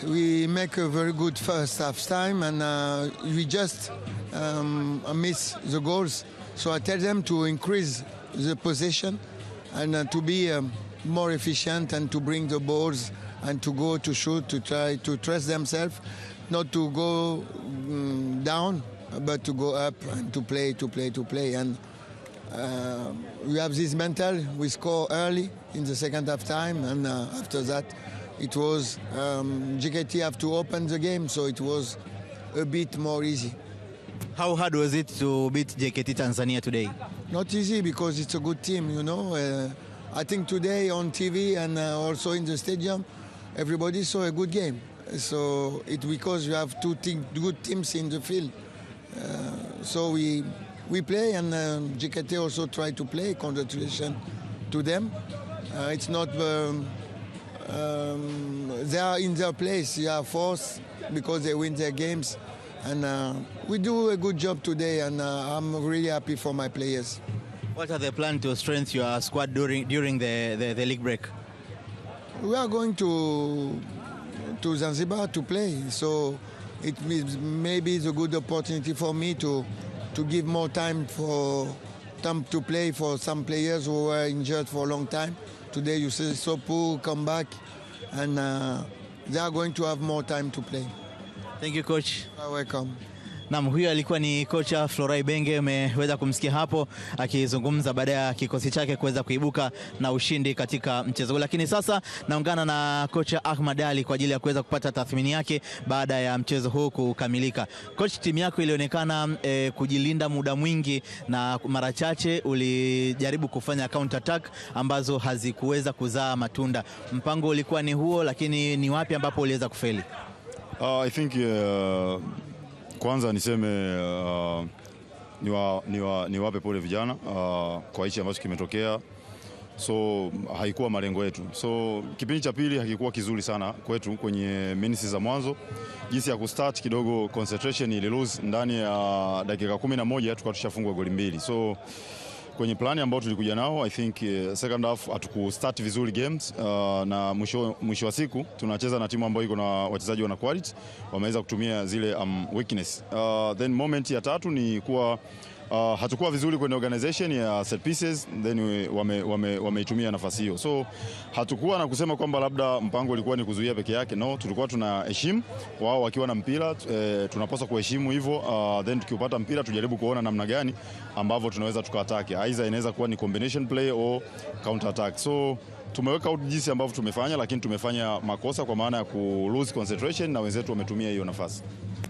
we make a very good first half time, and we just miss the goals. So I tell them to increase the possession and to be more efficient and to bring the balls and to go to shoot, to try to trust themselves, not to go down, but to go up and to play. And we have this mental. We score early in the second half time, and after that, it was JKT have to open the game, so it was a bit more easy. How hard was it to beat JKT Tanzania today? Not easy because it's a good team, you know. I think today on TV and also in the stadium, everybody saw a good game. So it's because you have two good teams in the field. So we play, and JKT also try to play. Congratulations to them. It's not they are in their place. They are forced because they win their games, and we do a good job today. And I'm really happy for my players. What are the plans to strengthen your squad during the league break? We are going to Zanzibar to play, so it maybe it's a good opportunity for me to give more time to play for some players who were injured for a long time. Today you see Sopu come back, and they are going to have more time to play. Thank you, coach. You're welcome. Naam, huyo alikuwa ni kocha Florai Benge. Umeweza kumsikia hapo akizungumza baada ya kikosi chake kuweza kuibuka na ushindi katika mchezo huu. Lakini sasa naungana na kocha Ahmad Ali kwa ajili ya kuweza kupata tathmini yake baada ya mchezo huu kukamilika. Coach, timu yako ilionekana kujilinda muda mwingi na mara chache ulijaribu kufanya counter attack ambazo hazikuweza kuzaa matunda. Mpango ulikuwa ni huo, lakini ni wapi ambapo uliweza kufeli? I think kwanza niseme niwape pole vijana kwa hichi ambacho kimetokea. So haikuwa malengo yetu. So kipindi cha pili hakikuwa kizuri sana kwetu kwenye minutes za mwanzo. Jinsi ya kustart kidogo concentration ili lose ndani ya dakika 11 tukatushafungwa goli 2. So kwenye plani ambayo tulikuja nao, I think second half hatukustart vizuri games, na mwisho wa siku tunacheza na timu ambayo iko na wachezaji wana quality, wameweza kutumia zile weakness. Then moment ya tatu ni kuwa hatukuwa vizuri kwenye organization ya set pieces, then wameitumia nafasi hiyo. So hatukuwa na kusema kwamba labda mpango ulikuwa ni kuzuia peke yake. No, tulikuwa tunaheshimu wao wakiwa na mpira, tunapaswa kuheshimu hivyo. Then tukiupata mpira tujaribu kuona namna gani ambavyo tunaweza tukaatake. Aidha inaweza kuwa ni combination play au counter attack. So tumeweka out jinsi ambavyo tumefanya, lakini tumefanya makosa kwa maana ya ku lose concentration na wenzetu wametumia hiyo nafasi.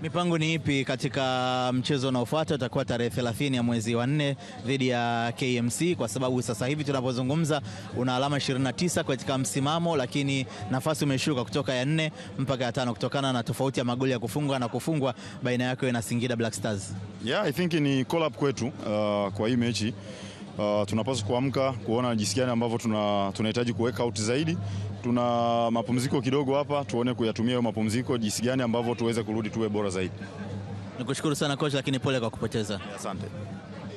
Mipango ni ipi katika mchezo unaofuata? Utakuwa tarehe 30 ya mwezi wa 4 dhidi ya KMC, kwa sababu sasa hivi tunapozungumza una alama 29 katika msimamo, lakini nafasi umeshuka kutoka ya 4 mpaka ya 5 kutokana na tofauti ya magoli ya kufunga na kufungwa baina yako na Singida Black Stars. Yeah, I think ni call up kwetu kwa hii mechi. Tunapaswa kuamka kuona jinsi gani ambavyo tunahitaji kuweka out zaidi. Tuna mapumziko kidogo hapa, tuone kuyatumia hayo mapumziko jinsi gani ambavyo tuweze kurudi tuwe bora zaidi. Nikushukuru sana coach, lakini pole kwa kupoteza. Asante.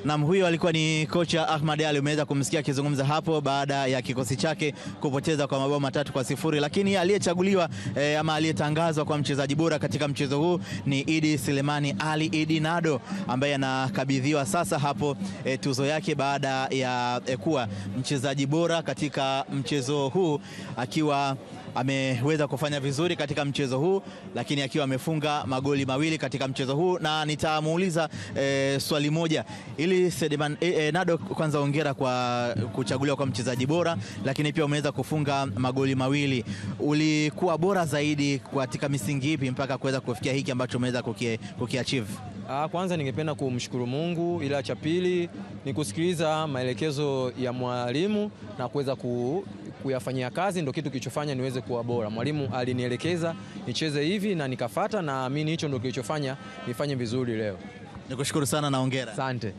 Naam, huyo alikuwa ni kocha Ahmad Ali. Umeweza kumsikia akizungumza hapo baada ya kikosi chake kupoteza kwa mabao 3-0, lakini aliyechaguliwa ama aliyetangazwa kwa mchezaji bora katika mchezo huu ni Idi Selemani Ali Idi Nado, ambaye anakabidhiwa sasa hapo tuzo yake baada ya kuwa mchezaji bora katika mchezo huu, akiwa ameweza kufanya vizuri katika mchezo huu, lakini akiwa amefunga magoli 2 katika mchezo huu. Na nitamuuliza swali moja ili Selemani Nado, kwanza hongera kwa kuchaguliwa kwa mchezaji bora, lakini pia umeweza kufunga magoli 2. Ulikuwa bora zaidi katika misingi ipi mpaka kuweza kufikia hiki ambacho umeweza kukiachieve? Kwanza ningependa kumshukuru Mungu, ila cha pili ni kusikiliza maelekezo ya mwalimu na kuweza kuyafanyia kazi, ndio kitu kilichofanya niweze kuwa bora. Mwalimu alinielekeza nicheze hivi na nikafuata, na naamini hicho ndio kilichofanya nifanye vizuri leo. Nikushukuru sana na hongera. Asante.